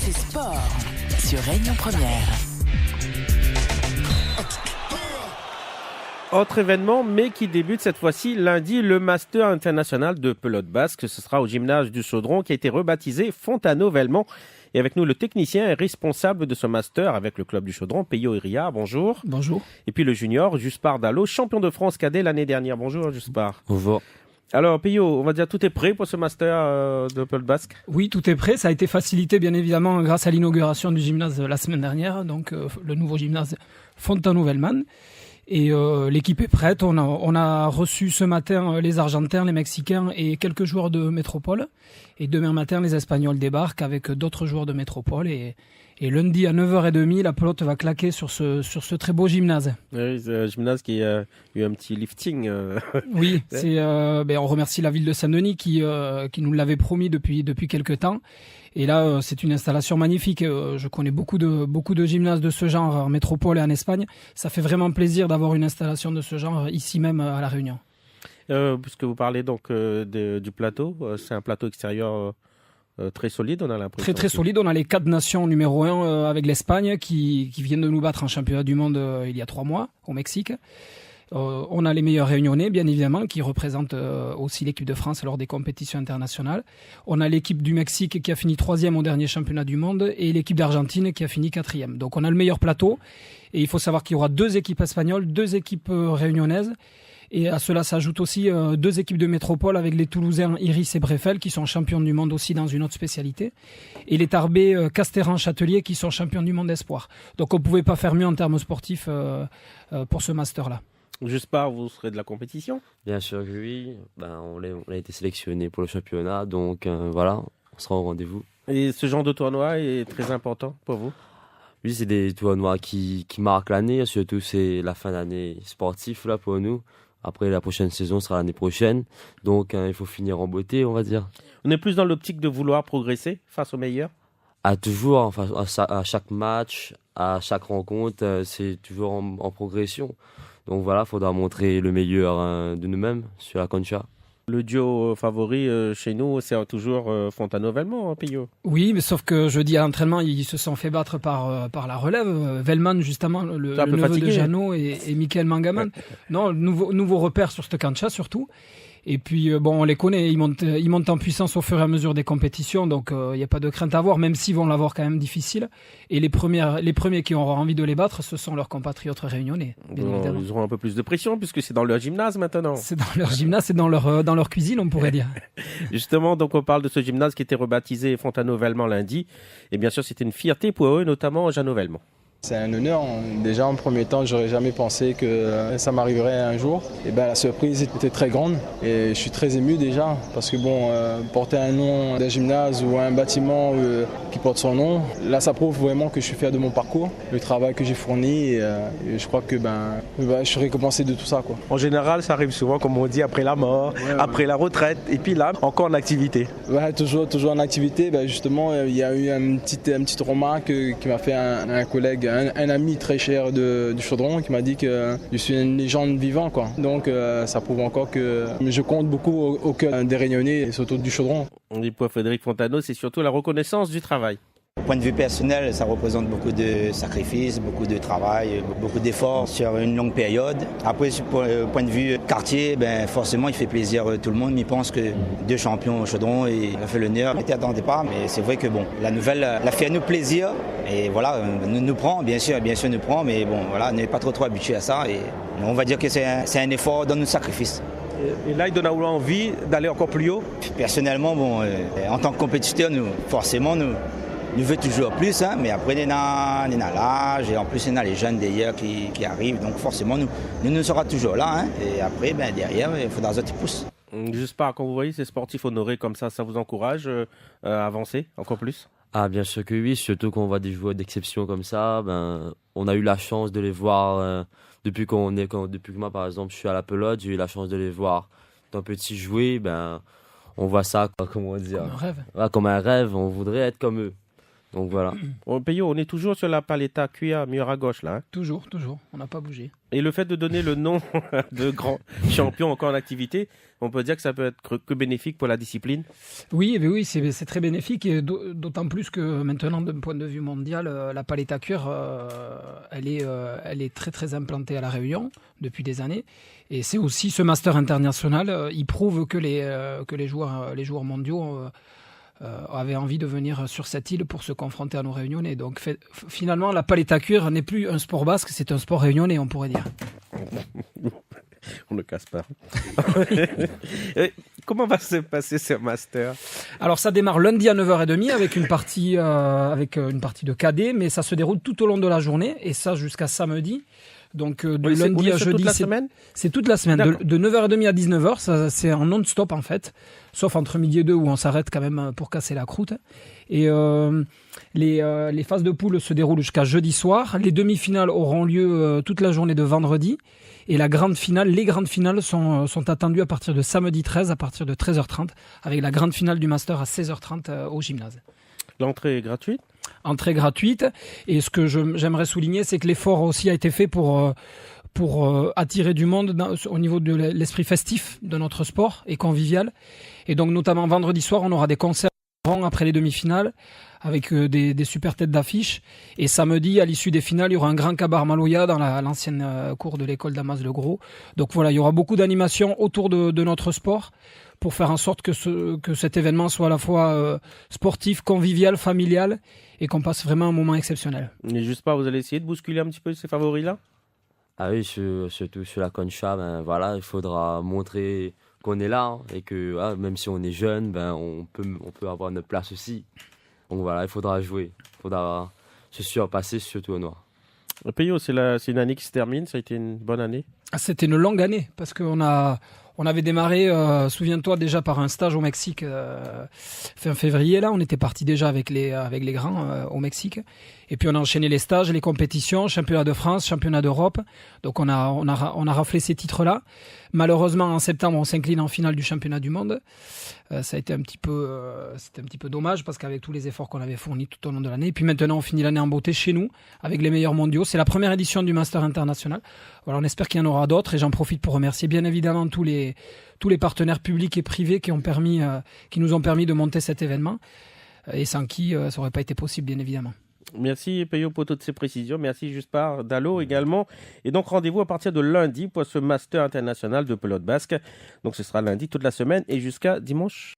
C'est sport sur Réunion Première. Autre événement, mais qui débute cette fois-ci lundi, le Master international de pelote basque. Ce sera au gymnase du Chaudron qui a été rebaptisé Fontano-Velmont. Et avec nous, le technicien et responsable de ce Master avec le club du Chaudron, Peyo Iria. Bonjour. Bonjour. Et puis le junior, Juspard Dallot, champion de France cadet l'année dernière. Bonjour, Juspard. Bonjour. Alors, Peyo, on va dire tout est prêt pour ce Master de pelote basque? Oui, tout est prêt. Ça a été facilité, bien évidemment, grâce à l'inauguration du gymnase la semaine dernière. Donc, le nouveau gymnase Fontano-Velmont. Et l'équipe est prête. On a reçu ce matin les Argentins, les Mexicains et quelques joueurs de métropole. Et demain matin, les Espagnols débarquent avec d'autres joueurs de métropole. Et lundi à 9h30, la pelote va claquer sur ce très beau gymnase. Oui, c'est un gymnase qui a eu un petit lifting. Oui, on remercie la ville de Saint-Denis qui nous l'avait promis depuis quelques temps. Et là, c'est une installation magnifique. Je connais beaucoup de gymnases de ce genre en métropole et en Espagne. Ça fait vraiment plaisir d'avoir une installation de ce genre ici même à La Réunion. Puisque vous parlez donc du plateau, c'est un plateau extérieur très solide, on a l'impression. Très solide. On a les 4 nations numéro 1 avec l'Espagne qui viennent de nous battre en championnat du monde il y a 3 mois au Mexique. On a les meilleurs Réunionnais, bien évidemment, qui représentent aussi l'équipe de France lors des compétitions internationales. On a l'équipe du Mexique qui a fini 3e au dernier championnat du monde et l'équipe d'Argentine qui a fini 4e. Donc on a le meilleur plateau et il faut savoir qu'il y aura 2 équipes espagnoles, 2 équipes réunionnaises. Et à cela s'ajoutent aussi 2 équipes de métropole avec les Toulousains Iris et Breffel qui sont champions du monde aussi dans une autre spécialité. Et les Tarbais Castéran-Châtelier qui sont champions du monde espoir. Donc on ne pouvait pas faire mieux en termes sportifs pour ce master-là. Juspard, vous serez de la compétition? Bien sûr que oui. On a été sélectionné pour le championnat, donc voilà, on sera au rendez-vous. Et ce genre de tournoi est très important pour vous? Oui, c'est des tournois qui marquent l'année, surtout c'est la fin d'année sportive là pour nous. Après, la prochaine saison sera l'année prochaine, donc il faut finir en beauté, on va dire. On est plus dans l'optique de vouloir progresser face aux meilleurs? Toujours, enfin, à chaque match, à chaque rencontre, c'est toujours en progression. Donc voilà, il faudra montrer le meilleur de nous-mêmes sur la concha. Le duo favori chez nous, c'est toujours Fontano-Velmont, Peyo. Oui, mais sauf que jeudi à l'entraînement, ils se sont fait battre par la relève. Velmont, justement, le neveu fatigué, de Jeannot et Michael Mangaman. Non, nouveau repère sur cette cancha surtout. Et puis, on les connaît, ils montent en puissance au fur et à mesure des compétitions, donc il n'y a pas de crainte à avoir, même s'ils vont l'avoir quand même difficile. Et les premiers qui auront envie de les battre, ce sont leurs compatriotes réunionnais, bien évidemment. Ils auront un peu plus de pression, puisque c'est dans leur gymnase maintenant. C'est dans leur gymnase, c'est dans leur cuisine, on pourrait dire. Justement, donc on parle de ce gymnase qui était rebaptisé Fontano-Velmont lundi. Et bien sûr, c'était une fierté pour eux, notamment Jeannot Velmont. C'est un honneur. Déjà en premier temps, j'aurais jamais pensé que ça m'arriverait un jour. Et la surprise était très grande et je suis très ému déjà parce que porter un nom d'un gymnase ou un bâtiment qui porte son nom, là ça prouve vraiment que je suis fier de mon parcours, le travail que j'ai fourni et je crois que je suis récompensé de tout ça, quoi. En général, ça arrive souvent, comme on dit, après la mort, après la retraite et puis là, encore en activité. Toujours en activité. Justement, il y a eu une petite remarque qui m'a fait un collègue, un ami très cher du Chaudron qui m'a dit que je suis une légende vivante, quoi. Donc ça prouve encore que je compte beaucoup au cœur des Réunionnais et surtout du Chaudron. Et pour Frédéric Fontano, c'est surtout la reconnaissance du travail. Au point de vue personnel, ça représente beaucoup de sacrifices, beaucoup de travail, beaucoup d'efforts sur une longue période. Après, au point de vue quartier, forcément, il fait plaisir à tout le monde. Il pense que 2 champions au Chaudron, et il a fait l'honneur. On était à départ, mais c'est vrai que la nouvelle l'a fait à nous plaisir. Et voilà, nous prend, bien sûr nous prend, mais on n'est pas trop habitué à ça. Et on va dire que c'est un effort dans nos sacrifices. Et là, il donne envie d'aller encore plus haut. Personnellement, en tant que compétiteur, nous veut toujours plus, mais après, on a l'âge et en plus, on a les jeunes d'ailleurs qui arrivent. Donc forcément, nous serons toujours là. Et après, derrière, il faudra que ils poussent. J'espère, quand vous voyez ces sportifs honorés comme ça vous encourage à avancer encore plus? Ah, bien sûr que oui, surtout quand on voit des joueurs d'exception comme ça. On a eu la chance de les voir depuis que moi, par exemple, je suis à la pelote, j'ai eu la chance de les voir d'un petit jouer. On voit ça, comment dire, comme un rêve. Comme un rêve, on voudrait être comme eux. Donc voilà. Peyo, on est toujours sur la paletta cuir mur à gauche là. Hein. Toujours, on n'a pas bougé. Et le fait de donner le nom de grand champion encore en activité, on peut dire que ça peut être que bénéfique pour la discipline. Oui, c'est très bénéfique et d'autant plus que maintenant, d'un point de vue mondial, la paletta cuir, elle est très très implantée à La Réunion depuis des années. Et c'est aussi ce master international, il prouve que les joueurs mondiaux avaient envie de venir sur cette île pour se confronter à nos Réunionnais. Donc finalement, la paletta cuir n'est plus un sport basque, c'est un sport réunionnais, on pourrait dire. On ne casse pas. Comment va se passer ce master? Alors ça démarre lundi à 9h30 avec une partie de cadet, mais ça se déroule tout au long de la journée et ça jusqu'à samedi. Donc lundi à jeudi, c'est toute la semaine. De 9h30 à 19h, c'est en non-stop en fait, sauf entre midi et 2 où on s'arrête quand même pour casser la croûte. Et les phases de poule se déroulent jusqu'à jeudi soir. Les demi-finales auront lieu toute la journée de vendredi. Et les grandes finales sont attendues à partir de samedi 13, à partir de 13h30, avec la grande finale du Master à 16h30 au gymnase. L'entrée est gratuite? Entrée gratuite. Et ce que j'aimerais souligner, c'est que l'effort aussi a été fait pour attirer du monde au niveau de l'esprit festif de notre sport et convivial. Et donc notamment vendredi soir, on aura des concerts après les demi-finales avec des super têtes d'affiche. Et samedi, à l'issue des finales, il y aura un grand cabaret Maloya dans l'ancienne cour de l'école d'Amas le Gros. Donc voilà, il y aura beaucoup d'animations autour de notre sport pour faire en sorte que cet événement soit à la fois sportif, convivial, familial et qu'on passe vraiment un moment exceptionnel. Et juste pas, vous allez essayer de bousculer un petit peu ces favoris-là? Ah oui, surtout sur la Concha, voilà, il faudra montrer qu'on est là hein, et que même si on est jeune, on peut avoir notre place aussi. Donc voilà, il faudra jouer, il faudra se surpasser sur le tournoi. Peyo, c'est une année qui se termine, ça a été une bonne année? C'était une longue année parce qu'on avait démarré, souviens-toi, déjà par un stage au Mexique fin février. Là, on était parti déjà avec les grands au Mexique. Et puis on a enchaîné les stages, les compétitions, championnat de France, championnat d'Europe. Donc on a raflé ces titres-là. Malheureusement, en septembre, on s'incline en finale du championnat du monde. Ça a été c'était un petit peu dommage parce qu'avec tous les efforts qu'on avait fournis tout au long de l'année. Et puis maintenant, on finit l'année en beauté chez nous avec les meilleurs mondiaux. C'est la première édition du Master International. Voilà, on espère qu'il y en aura d'autres et j'en profite pour remercier bien évidemment tous les partenaires publics et privés qui nous ont permis de monter cet événement et sans qui ça n'aurait pas été possible, bien évidemment. Merci Peyo pour toutes ces précisions. Merci Juspard Dallo également. Et donc rendez-vous à partir de lundi pour ce Master international de pelote basque. Donc ce sera lundi toute la semaine et jusqu'à dimanche.